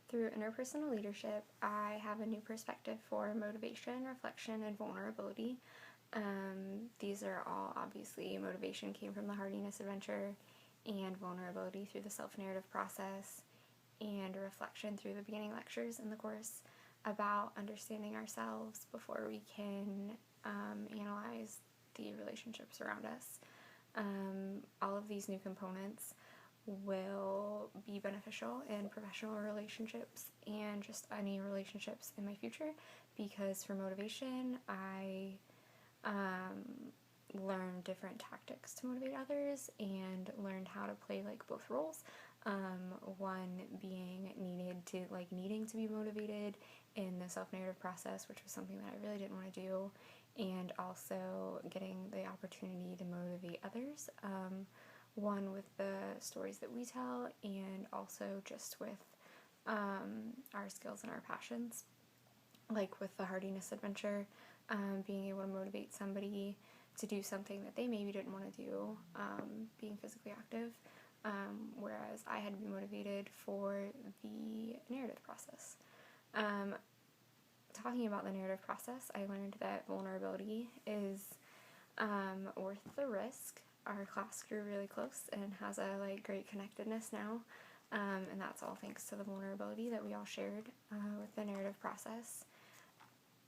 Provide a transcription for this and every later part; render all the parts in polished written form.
Through interpersonal leadership, I have a new perspective for motivation, reflection, and vulnerability. These are all obviously motivation came from the hardiness adventure, and vulnerability through the self-narrative process, and reflection through the beginning lectures in the course about understanding ourselves before we can analyze the relationships around us. All of these new components will be beneficial in professional relationships and just any relationships in my future, because for motivation I learned different tactics to motivate others and learned how to play like both roles. One being needing to be motivated in the self-narrative process, which was something that I really didn't want to do, and also getting the opportunity to motivate others. One with the stories that we tell, and also just with our skills and our passions. Like with the hardiness adventure, being able to motivate somebody to do something that they maybe didn't want to do, being physically active, whereas I had to be motivated for the narrative process. Talking about the narrative process, I learned that vulnerability is worth the risk. Our class grew really close and has a great connectedness now, and that's all thanks to the vulnerability that we all shared with the narrative process.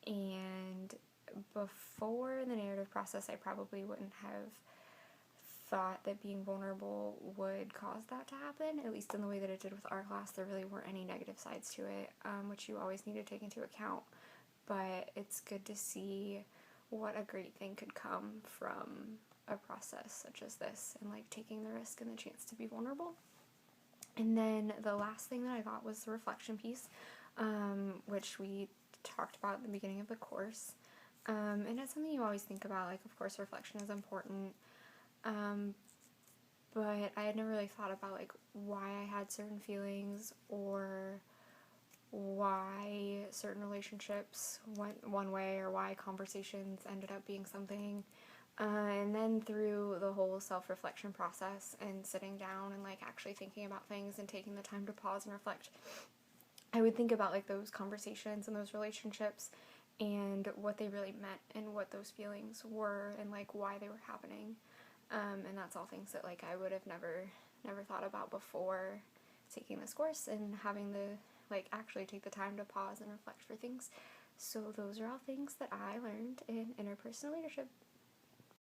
And before the narrative process, I probably wouldn't have thought that being vulnerable would cause that to happen, at least in the way that it did with our class. There really weren't any negative sides to it, which you always need to take into account, but it's good to see what a great thing could come from a process such as this, and taking the risk and the chance to be vulnerable. And then the last thing that I got was the reflection piece, which we talked about at the beginning of the course, and it's something you always think about. Of course reflection is important, but I had never really thought about why I had certain feelings, or why certain relationships went one way, or why conversations ended up being something. And then through the whole self-reflection process and sitting down and actually thinking about things and taking the time to pause and reflect, I would think about those conversations and those relationships and what they really meant and what those feelings were and why they were happening. And that's all things that I would have never thought about before taking this course and having the actually take the time to pause and reflect for things. So those are all things that I learned in interpersonal leadership.